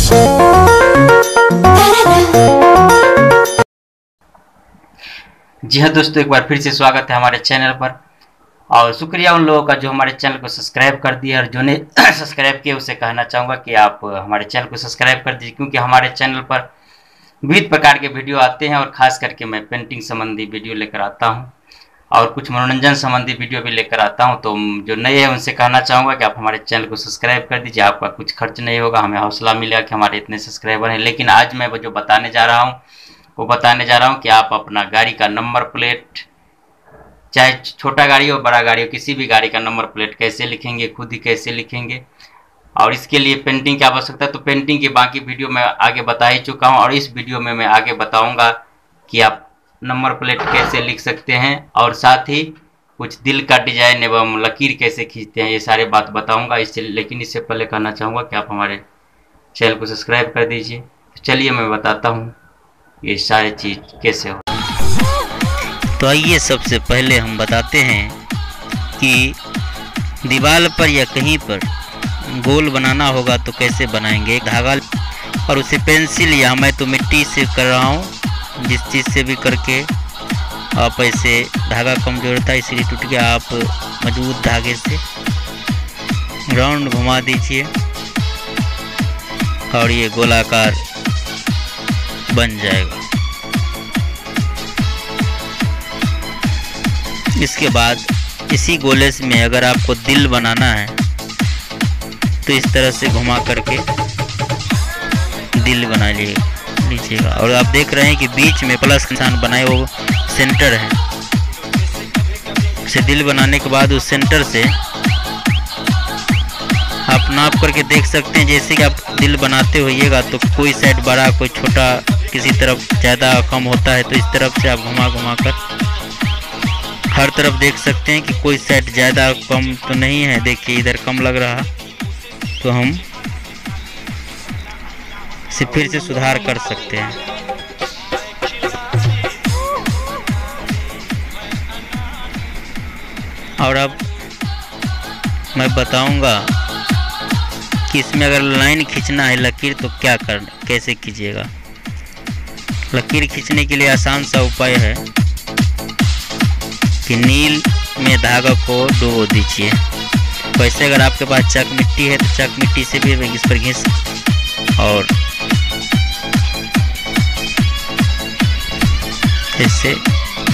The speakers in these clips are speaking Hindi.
जी हाँ दोस्तों, एक बार फिर से स्वागत है हमारे चैनल पर। और शुक्रिया उन लोगों का जो हमारे चैनल को सब्सक्राइब कर दिया, और जो ने सब्सक्राइब किया उसे कहना चाहूँगा कि आप हमारे चैनल को सब्सक्राइब कर दीजिए, क्योंकि हमारे चैनल पर विविध प्रकार के वीडियो आते हैं और ख़ास करके मैं पेंटिंग संबंधी वीडियो लेकर आता हूँ और कुछ मनोरंजन संबंधी वीडियो भी लेकर आता हूँ। तो जो नए हैं उनसे कहना चाहूँगा कि आप हमारे चैनल को सब्सक्राइब कर दीजिए। आपका कुछ खर्च नहीं होगा, हमें हौसला मिलेगा कि हमारे इतने सब्सक्राइबर हैं। लेकिन आज मैं जो बताने जा रहा हूँ वो बताने जा रहा हूँ कि आप अपना गाड़ी का नंबर प्लेट, चाहे छोटा गाड़ी हो बड़ा गाड़ी हो, किसी भी गाड़ी का नंबर प्लेट कैसे लिखेंगे, खुद ही कैसे लिखेंगे, और इसके लिए पेंटिंग की आवश्यकता है। तो पेंटिंग की बाकी वीडियो मैं आगे बता ही चुका हूँ, और इस वीडियो में मैं आगे बताऊँगा कि आप नंबर प्लेट कैसे लिख सकते हैं, और साथ ही कुछ दिल का डिजाइन एवं लकीर कैसे खींचते हैं, ये सारे बात बताऊँगा। लेकिन इससे पहले कहना चाहूँगा कि आप हमारे चैनल को सब्सक्राइब कर दीजिए। तो चलिए मैं बताता हूँ ये सारी चीज़ कैसे हो। तो आइए सबसे पहले हम बताते हैं कि दीवार पर या कहीं पर गोल बनाना होगा तो कैसे बनाएंगे। धागा और उसे पेंसिल या मैं तो मिट्टी से कर रहा हूँ, जिस चीज़ से भी करके आप ऐसे धागा कमजोर था इसलिए टूट गया, आप मजबूत धागे से राउंड घुमा दीजिए और ये गोलाकार बन जाएगा। इसके बाद इसी गोले में अगर आपको दिल बनाना है तो इस तरह से घुमा करके दिल बना लीजिएगा। और आप देख रहे हैं कि बीच में प्लस निशान बनाए वो सेंटर है। इसे दिल बनाने के बाद उस सेंटर से आप नाप करके देख सकते हैं। जैसे कि आप दिल बनाते होइएगा तो कोई साइड बड़ा कोई छोटा, किसी तरफ ज़्यादा कम होता है, तो इस तरफ से आप घुमा घुमा कर हर तरफ देख सकते हैं कि कोई साइड ज़्यादा कम तो नहीं है। देखिए इधर कम लग रहा, तो हम इसे फिर से सुधार कर सकते हैं। और अब मैं बताऊंगा कि इसमें अगर लाइन खींचना है लकीर तो क्या करना, कैसे कीजिएगा। लकीर खींचने के लिए आसान सा उपाय है कि नील में धागा को डुबो दीजिए। वैसे अगर आपके पास चक मिट्टी है तो चक मिट्टी से भी इस पर घिस, और इससे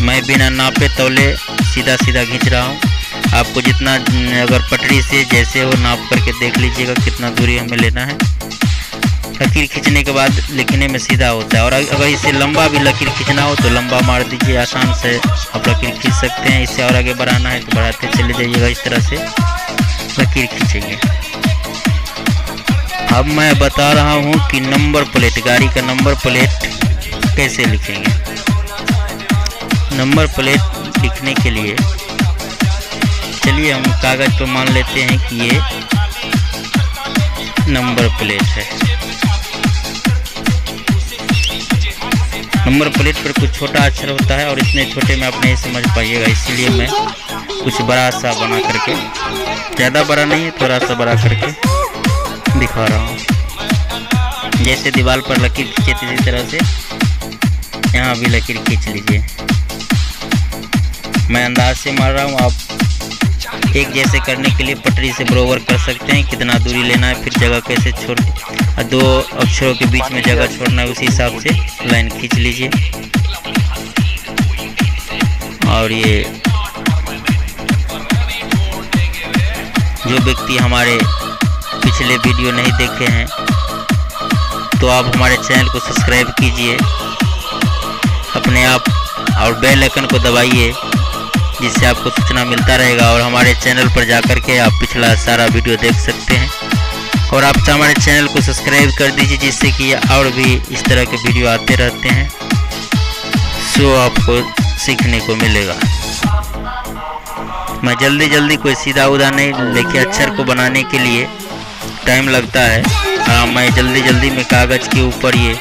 मैं बिना नापे तौले सीधा सीधा खींच रहा हूँ। आपको जितना अगर पटरी से जैसे हो नाप करके देख लीजिएगा कितना दूरी हमें लेना है। लकीर खींचने के बाद लिखने में सीधा होता है। और अगर इसे लंबा भी लकीर खींचना हो तो लंबा मार दीजिए, आसान से आप लकीर खींच सकते हैं। इससे और आगे बढ़ाना है तो बढ़ाते चले जाइएगा, इस तरह से लकीर खींचेंगे। अब मैं बता रहा हूँ कि नंबर प्लेट, गाड़ी का नंबर प्लेट कैसे लिखेंगे। नंबर प्लेट लिखने के लिए चलिए हम कागज़ पर मान लेते हैं कि ये नंबर प्लेट है। नंबर प्लेट पर कुछ छोटा अक्षर होता है और इतने छोटे में आप नहीं समझ पाइएगा, इसीलिए मैं कुछ बड़ा सा बना करके, ज़्यादा बड़ा नहीं है थोड़ा सा बड़ा करके दिखा रहा हूँ। जैसे दीवार पर लकीर खींचे इसी तरह से यहाँ भी लकीर खींच लीजिए। मैं अंदाज से मार रहा हूँ, आप एक जैसे करने के लिए पटरी से बराबर कर सकते हैं कितना दूरी लेना है, फिर जगह कैसे छोड़, दो अक्षरों के बीच में जगह छोड़ना है, उसी हिसाब से लाइन खींच लीजिए। और ये जो व्यक्ति हमारे पिछले वीडियो नहीं देखे हैं तो आप हमारे चैनल को सब्सक्राइब कीजिए अपने आप, और बेल आइकन को दबाइए जिससे आपको सूचना मिलता रहेगा। और हमारे चैनल पर जाकर के आप पिछला सारा वीडियो देख सकते हैं। और आप हमारे चैनल को सब्सक्राइब कर दीजिए जिससे कि और भी इस तरह के वीडियो आते रहते हैं, सो आपको सीखने को मिलेगा। मैं जल्दी कोई सीधा उदा नहीं, लेकिन अक्षर को बनाने के लिए टाइम लगता है। हाँ, मैं जल्दी में कागज़ के ऊपर ये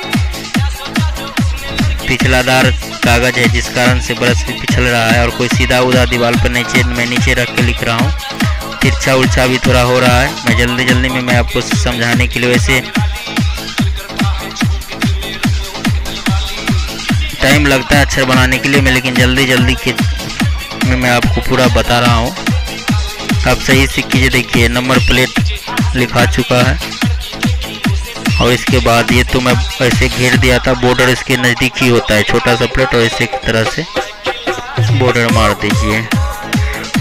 पिछलादार कागज़ है जिस कारण से ब्रश भी पिछल रहा है, और कोई सीधा उदा दीवार पर मैं नीचे रख के लिख रहा हूँ। तिरछा उड़छा भी थोड़ा हो रहा है। मैं जल्दी में मैं आपको समझाने के लिए, वैसे टाइम लगता है अक्षर बनाने के लिए, लेकिन जल्दी जल्दी के मैं आपको पूरा बता रहा हूँ। आप सही से कीजिए। देखिए नंबर प्लेट लिखा चुका है और इसके बाद ये तो मैं ऐसे घेर दिया था, बॉर्डर इसके नज़दीक ही होता है, छोटा सा प्लेट, और इसी तरह से बॉर्डर मार दीजिए।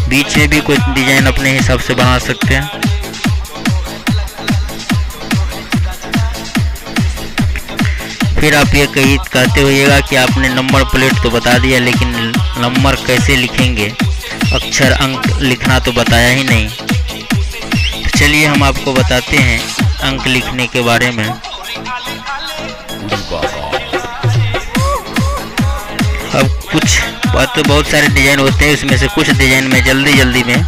बीच में भी कोई डिजाइन अपने हिसाब से बना सकते हैं। फिर आप ये कहते होइएगा कि आपने नंबर प्लेट तो बता दिया, लेकिन नंबर कैसे लिखेंगे, अक्षर अंक लिखना तो बताया ही नहीं। तो चलिए हम आपको बताते हैं अंक लिखने के बारे में। अब कुछ बहुत सारे डिजाइन होते हैं, उसमें से कुछ डिजाइन में जल्दी में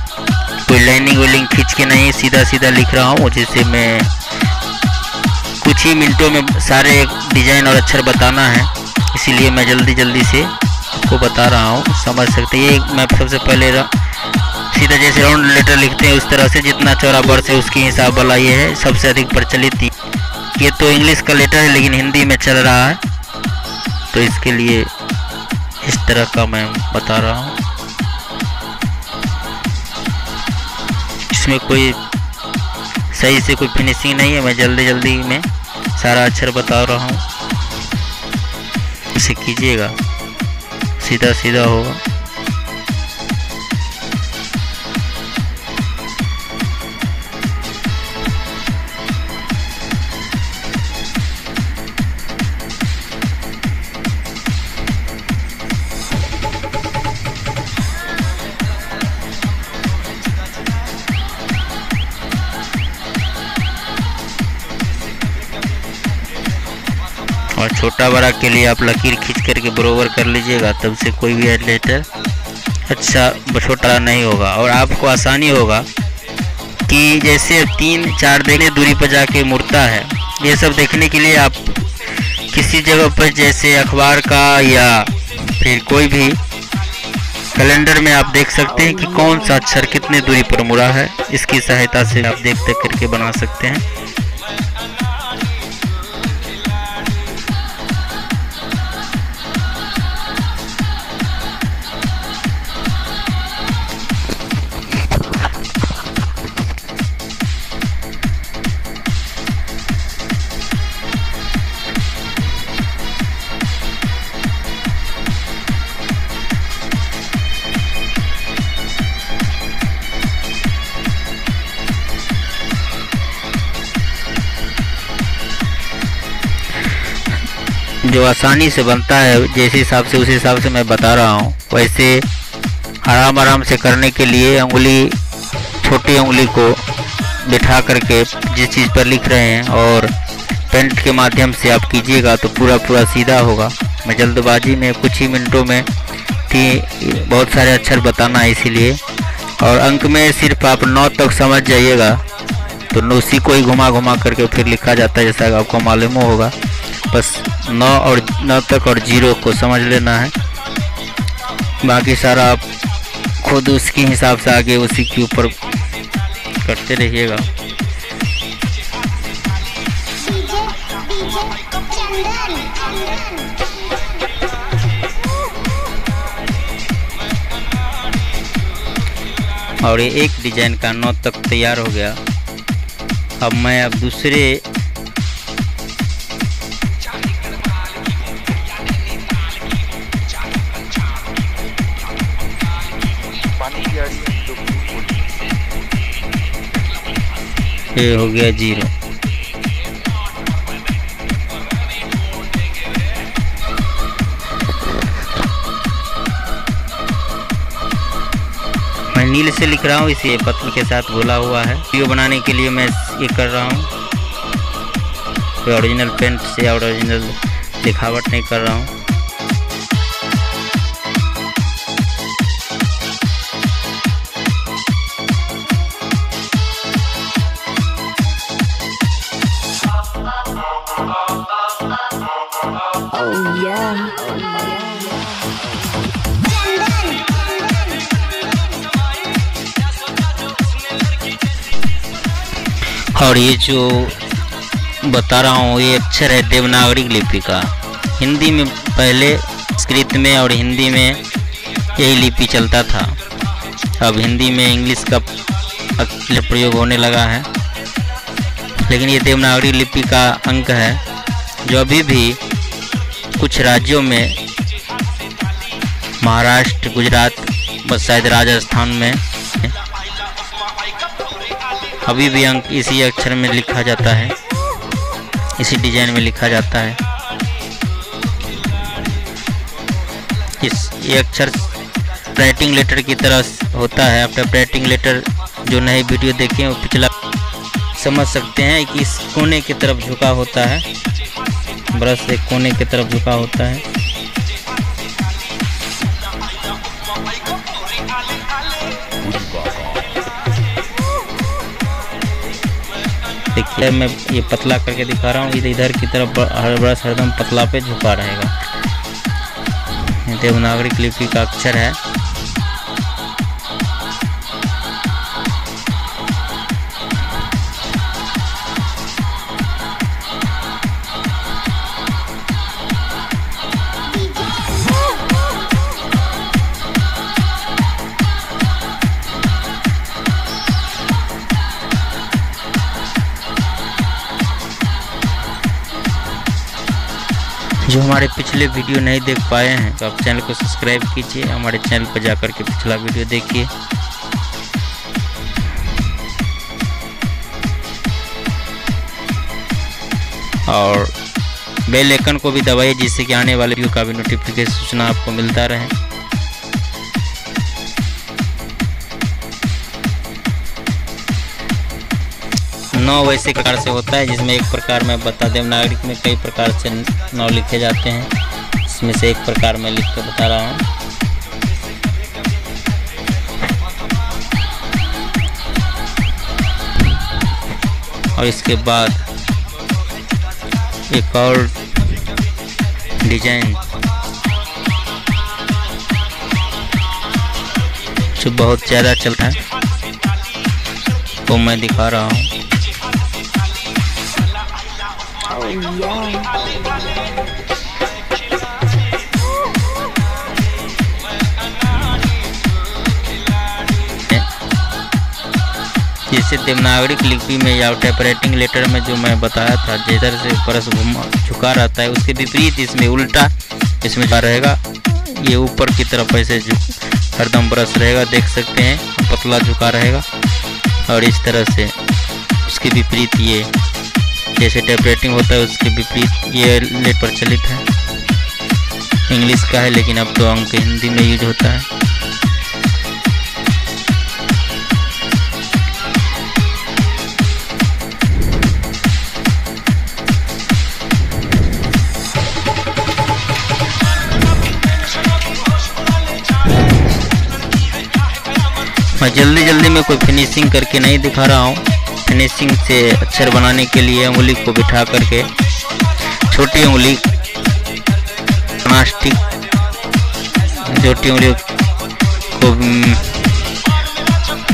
कोई लाइनिंग वाइनिंग खींच के नहीं, सीधा लिख रहा हूँ, जिससे मैं कुछ ही मिनटों में सारे डिजाइन और अक्षर बताना है, इसीलिए मैं जल्दी से आपको बता रहा हूँ, समझ सकते हैं। ये मैं सबसे पहले सीधा जैसे राउंड लेटर लिखते हैं उस तरह से, जितना चौड़ा वर्ष है उसके हिसाब वाला ये है, सबसे अधिक प्रचलित। ये तो इंग्लिश का लेटर है लेकिन हिंदी में चल रहा है, तो इसके लिए इस तरह का मैं बता रहा हूँ। इसमें कोई सही से कोई फिनिशिंग नहीं है, मैं जल्दी में सारा अक्षर बता रहा हूँ, इसे कीजिएगा, सीधा होगा। और छोटा बड़ा के लिए आप लकीर खींच करके बरोबर कर लीजिएगा, तब से कोई भी लेटर अच्छा छोटा नहीं होगा और आपको आसानी होगा कि जैसे 3-4 देखने दूरी पर जाके मुड़ता है। ये सब देखने के लिए आप किसी जगह पर जैसे अखबार का या फिर कोई भी कैलेंडर में आप देख सकते हैं कि कौन सा अक्षर कितने दूरी पर मुड़ा है, इसकी सहायता से आप देखते करके बना सकते हैं। जो आसानी से बनता है जैसे हिसाब से, उस हिसाब से मैं बता रहा हूँ। वैसे आराम से करने के लिए छोटी उंगली को बिठा करके जिस चीज़ पर लिख रहे हैं और पेंट के माध्यम से आप कीजिएगा तो पूरा सीधा होगा। मैं जल्दबाजी में कुछ ही मिनटों में बहुत सारे अक्षर बताना है इसीलिए, और अंक में सिर्फ आप 9 तक समझ जाइएगा, तो 9 को ही घुमा करके फिर लिखा जाता है, जैसा आपको मालूम होगा। बस 9 तक और 0 को समझ लेना है, बाकी सारा आप खुद उसके हिसाब से आगे उसी के ऊपर करते रहिएगा। और ये एक डिजाइन का 9 तक तैयार हो गया। अब मैं दूसरे ये हो गया 0। मैं नील से लिख रहा हूँ, इसे पत्नी के साथ बोला हुआ है। वीडियो बनाने के लिए मैं ये कर रहा हूँ, कोई ओरिजिनल पेंट से या ओरिजिनल लिखावट नहीं कर रहा हूँ। और ये जो बता रहा हूँ ये अक्षर है देवनागरी लिपि का। हिंदी में पहले संस्कृत में और हिंदी में यही लिपि चलता था। अब हिंदी में इंग्लिश का प्रयोग होने लगा है, लेकिन ये देवनागरी लिपि का अंक है जो अभी भी कुछ राज्यों में, महाराष्ट्र, गुजरात, बस शायद राजस्थान में अभी भी अंक इसी अक्षर में लिखा जाता है, इसी डिजाइन में लिखा जाता है। ये अक्षर राइटिंग लेटर की तरह होता है। आप राइटिंग लेटर जो नए वीडियो देखें वो पिछला समझ सकते हैं कि इस कोने की तरफ झुका होता है, ब्रश एक कोने की तरफ झुका होता है। देखिए मैं ये पतला करके दिखा रहा हूँ, इधर की तरफ ब्रश हरदम पतला पे झुका रहेगा। देवनागरी लिपि का अक्षर है। जो हमारे पिछले वीडियो नहीं देख पाए हैं तो आप चैनल को सब्सक्राइब कीजिए, हमारे चैनल पर जाकर के पिछला वीडियो देखिए। और बेल आइकन को भी दबाइए जिससे कि आने वाले वीडियो का भी नोटिफिकेशन सूचना आपको मिलता रहे। नौ वैसे प्रकार से होता है, जिसमें एक प्रकार में बता देवनागरी में कई प्रकार से नौ लिखे जाते हैं, इसमें से एक प्रकार मैं लिख कर बता रहा हूँ। और इसके बाद एक और डिजाइन जो बहुत ज़्यादा चलता है वो मैं दिखा रहा हूँ। जैसे देवनागरी लिपि में या टाइपराइटिंग लेटर में जो मैं बताया था, जिधर से ब्रश झुका रहता है उसके विपरीत इसमें उल्टा इसमें रहेगा। ये ऊपर की तरफ ऐसे हरदम ब्रश रहेगा, देख सकते हैं, पतला झुका रहेगा। और इस तरह से उसके विपरीत ये जैसे टाइपराइटिंग होता है उसके विपरीत ये लेट प्रचलित है। इंग्लिश का है लेकिन अब तो अंक हिंदी में यूज होता है। मैं जल्दी में कोई फिनिशिंग करके नहीं दिखा रहा हूँ। फिनिशिंग से अक्षर बनाने के लिए उंगली को बिठा करके, छोटी उंगली प्लास्टिक छोटी उंगली को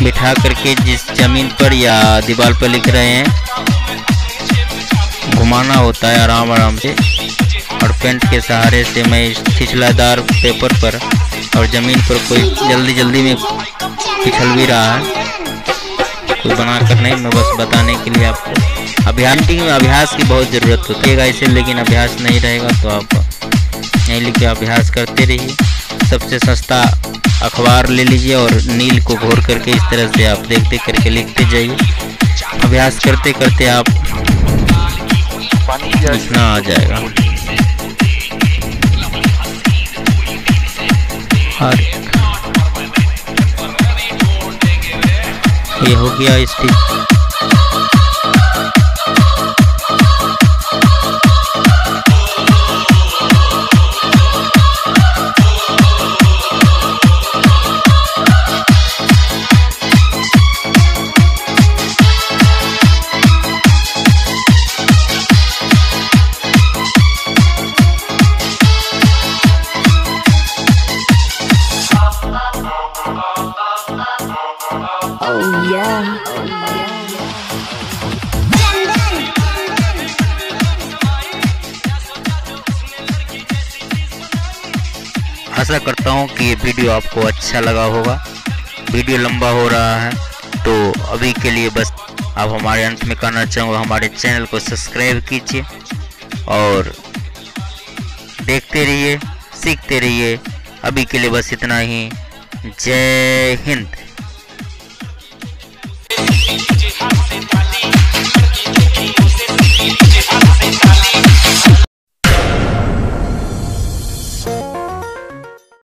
बिठा करके जिस जमीन पर या दीवार पर लिख रहे हैं घुमाना होता है आराम से। और पेंट के सहारे से मैं छिछलादार पेपर पर और ज़मीन पर कोई जल्दी में पिछल भी रहा है, कोई बना कर नहीं, मैं बस बताने के लिए आपको। अभ्यास की बहुत ज़रूरत होती है ऐसे, लेकिन अभ्यास नहीं रहेगा तो आप यहीं लिख के अभ्यास करते रहिए। सबसे सस्ता अखबार ले लीजिए और नील को घोर करके इस तरह से आप देख करके लिखते जाइए। अभ्यास करते करते आप लिखना आ जाएगा। और ये हो गया स्टिक। Oh yeah. आशा करता हूँ कि ये वीडियो आपको अच्छा लगा होगा। वीडियो लंबा हो रहा है तो अभी के लिए बस आप हमारे अंत में कहना चाहूँगा, हमारे चैनल को सब्सक्राइब कीजिए और देखते रहिए, सीखते रहिए। अभी के लिए बस इतना ही। जय हिंद।